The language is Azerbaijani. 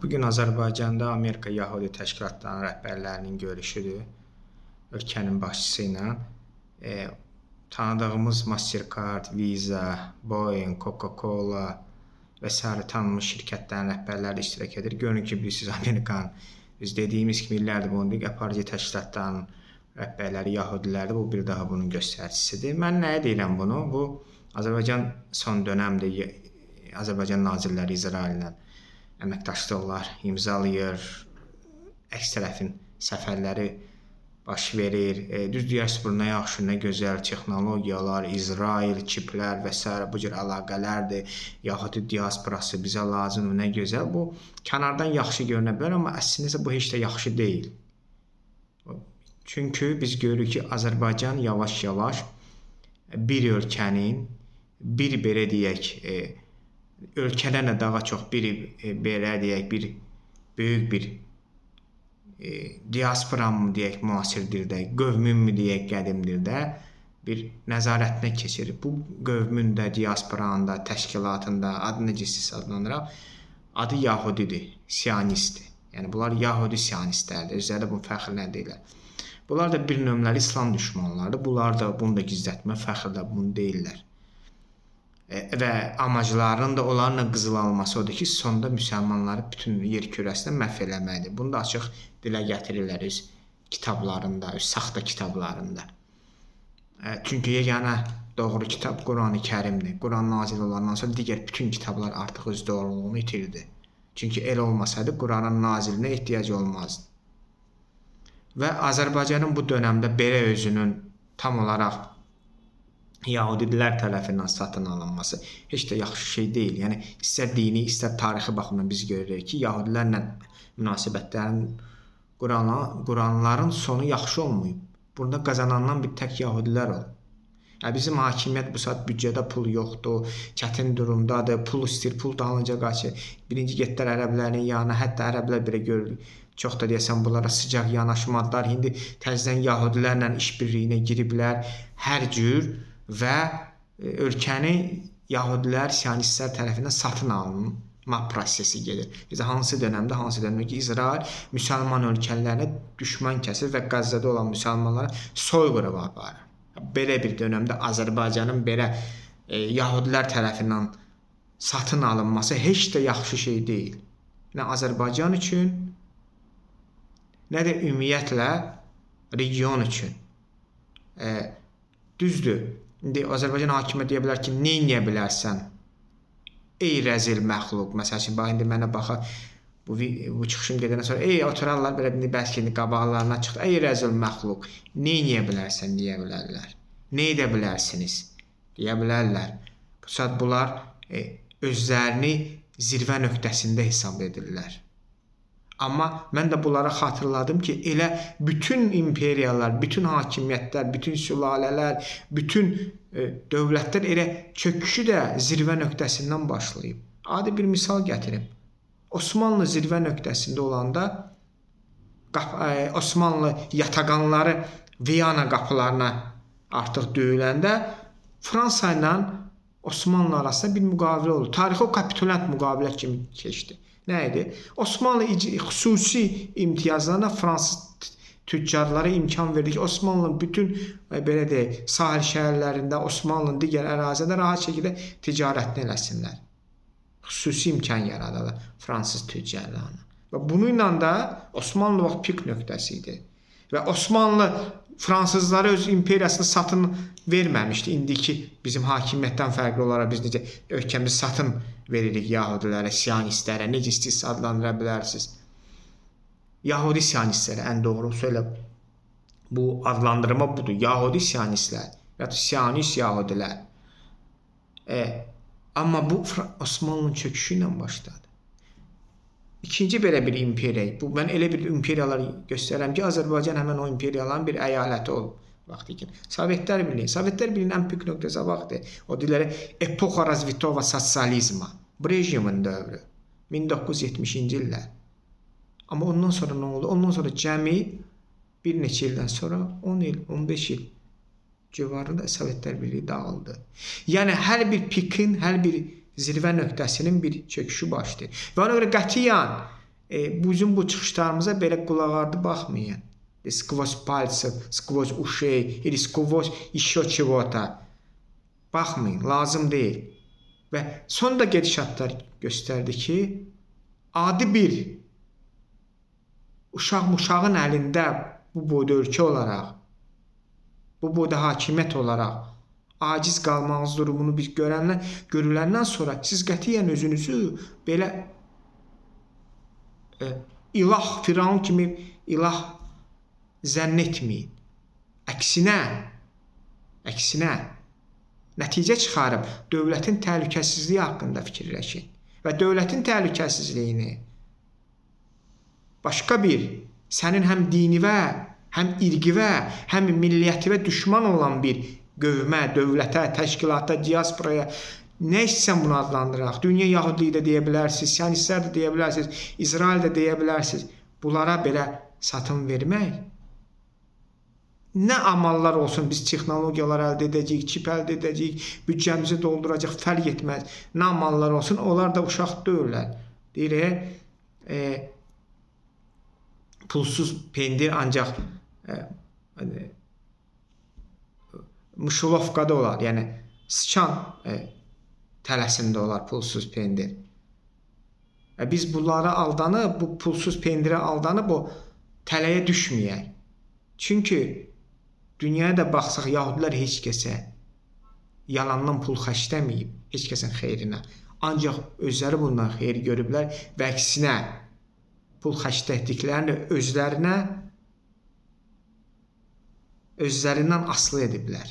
Bugün Azərbaycanda Amerika Yahudi təşkilatlarının rəhbərlərinin görüşüdür. Ölkənin başçısı ilə tanıdığımız Mastercard, Visa, Boeing, Coca-Cola və sair tanınmış şirkətlərin rəhbərləri iştirak edir. Görün ki, bilirsiniz, Amerikanın biz dediyimiz kimi illərdir bunu aparıcı təşkilatların rəhbərləri Yahudilərdir. Bu bir daha bunun göstəricisidir. Mən nəyə deyirəm bunu? Bu Azərbaycan son dönəmdə Azərbaycan nazirləri İsraillə əməkdaşlıqlar imzalayır, əks tərəfin səfərləri baş verir. Düz deyərsiniz, bu nə yaxşı, nə gözəl texnologiyalar, İsrail, çiplər və s. bu cür əlaqələrdir. Yahudi diasporası bizə lazımdır, nə gözəl. Bu kənardan yaxşı görünə bilər, amma əslində isə bu heç də yaxşı deyil. Çünki biz görürük ki, Azərbaycan yavaş-yavaş bir ölkənin, bir belə deyək, ölkələrlə daha çox belə deyək, bir böyük bir diaspora mı deyək, müasir dildə, qövmün mü deyək, qədim dildə bir nəzarətinə keçir. Bu qövmün də, diasporanın da, təşkilatında, adı necə istəyirsə adlandıraq, adı Yahudidir, Siyonistdir. Yəni bunlar Yahudi Siyonistlərdir, özləri bunun fəxrinə deyirlər. Bunlar da bir nömrəli İslam düşmanlarıdır. Bunlar da bunu da gizlətmə, fəxrlə bunu deyirlər. Və amaclarının da onlarla qızıl alması odur ki, sonda müsəlmanları bütün yer kürəsində məhv eləməkdir. Bunu da açıq dilə gətirirlər öz kitablarında, öz saxta kitablarında. Çünki yeganə doğru kitab Quran-ı Kərimdir. Quran nazil olandan sonra digər bütün kitablar artıq öz doğruluğunu itirdi. Çünki el olmasaydı Quranın nazilinə ehtiyac olmazdı. Və Azərbaycanın bu dönəmdə belə özünün tam olaraq Yahudilər tərəfindən satın alınması heç də yaxşı şey deyil. Yəni, istər dini, istər tarixi baxımdan biz görürük ki, Yahudilərlə münasibətlərin, Quranların sonu yaxşı olmayıb. Burada qazanandan bir tək Yahudilər olur. Bizim hakimiyyət bu saat büdcədə pul yoxdur, çətin durumdadır, pul istəyir, pul dalınca qaçır. Birinci getdilər ərəblərin yanına, hətta ərəblər belə görür. Çox da deyəsən bunlara sıcaq yanaşmadılar. İndi təzədən Yahudilərlə işbirliyinə giriblər hər cür və ölkəni Yahudilər, Siyonistlər tərəfindən satın alınma prosesi gedir. Bizə hansı dönəmdə ki, İsrail müsəlman ölkələrinə düşmən kəsir və Qəzzədə olan müsəlmanlara soyqırıb aparır. Belə bir dönəmdə Azərbaycanın belə Yahudilər tərəfindən satın alınması heç də yaxşı şey deyil. Nə Azərbaycan üçün, nə də ümumiyyətlə region üçün. Düzdür. İndi Azərbaycan hakimiyyəti deyə bilər ki, neyə bilərsən? Ey rəzil məxluq. Məsəl üçün, indi mənə baxa, bu çıxışım gedəndən sonra, oturarlar belə bəlkə qabaqlarına çıxdı. Ey rəzil məxluq, neyə bilərsən, deyə bilərlər. Nə edə bilərsiniz, deyə bilərlər. Bu saat bunlar özlərini zirvə nöqtəsində hesab edirlər. Amma mən də bunlara xatırladım ki, elə bütün imperiyalar, bütün hakimiyyətlər, bütün sülalələr, bütün dövlətlər elə çöküşü də zirvə nöqtəsindən başlayıb. Adi bir misal gətirib. Osmanlı zirvə nöqtəsində olanda Osmanlı yataqanları Viyana qapılarına artıq döyüləndə Fransa ilə Osmanlı arasında bir müqavilə oldu. Tarixi o kapitulant müqavilə kimi keçdi. Nə idi? Osmanlı xüsusi imtiyazlarına fransız tüccarlara imkan verdi ki, Osmanlının bütün belə deyək, sahil şəhərlərində, Osmanlının digər ərazidə rahat şəkildə ticarətini eləsinlər. Xüsusi imkan yaradılar fransız tüccarlarına. Və bununla da Osmanlı vaxt pik nöqtəsi idi. Və Osmanlı fransızları öz imperiyasını satın verməmişdi. İndiki bizim hakimiyyətdən fərqli olaraq biz necə ölkəmizi satın veririk Yahudilərə, Siyonistlərə, necə istəyirsə adlandıra bilərsiniz. Yahudi Siyonistlərə ən doğru söylə bu adlandırma budur. Yahudi Siyonistlər ya da Siyonist Yahudilər. Amma bu Osmanlının çöküşü ilə başladı. İkinci belə bir imperiya. Mən elə bir imperiyalar göstərirəm ki, Azərbaycan həmən o imperiyaların bir əyaləti olub. Sovetlər Birliyinin ən pik nöqtəsi vaxtı. O dilləri epoxa razvitova sosializma. Brejnevin dövrü. 1970-ci illər. Amma ondan sonra nə oldu? Ondan sonra cəmi bir neçə ildən sonra 10 il, 15 il civarında Sovetlər Birliyi dağıldı. Yəni hər bir pikin, hər bir zirvə nöqtəsinin bir çöküşü başlayır. Və ona görə qətiyyən Bizim bu çıxışlarımıza belə qulaq ardı baxmayın. Сквозь пальцы, сквозь ушей или сквозь еще чего-то. Baxmayın, lazım deyil. Və son da gedişatlar göstərdi ki, adi bir uşağın əlində bu boyda ölkə olaraq, bu boyda hakimiyyət olaraq aciz qalmağınız durumunu biz görüləndən sonra siz qətiyyən özünüzü belə ilah, Firavun kimi ilah zənn etməyin. Əksinə nəticə çıxarıb dövlətin təhlükəsizliyi haqqında fikirləşin və dövlətin təhlükəsizliyini başqa bir sənin həm dinivə, həm irqivə, həm milliyyətivə düşman olan bir qövmə, dövlətə, təşkilata, diasporaya nə istəsən bunu adlandıraq. Dünya Yahudiliyi də deyə bilərsiniz, Siyonistlər də deyə bilərsiniz, İsrail də deyə bilərsiniz. Bunlara belə satın vermək nə amallar olsun, biz texnologiyalar əldə edəcəyik, çip əldə edəcəyik, büdcəmizi dolduracaq, fərq etməz. Nə amallar olsun, onlar da uşaq deyirlər. Deyir, pulsuz pendir ancaq muşulovkada olar, yəni sıçan tələsində olar pulsuz pendir. Biz bunlara aldanıb, bu pulsuz pendirə aldanıb o tələyə düşməyək. Çünki dünyaya da baxsaq, yahudilər heç kəsə yalandan pul xərcləməyib, heç kəsin xeyrinə. Ancaq özləri bundan xeyir görüblər və əksinə pul xərclətdiklərini özlərindən asılı ediblər.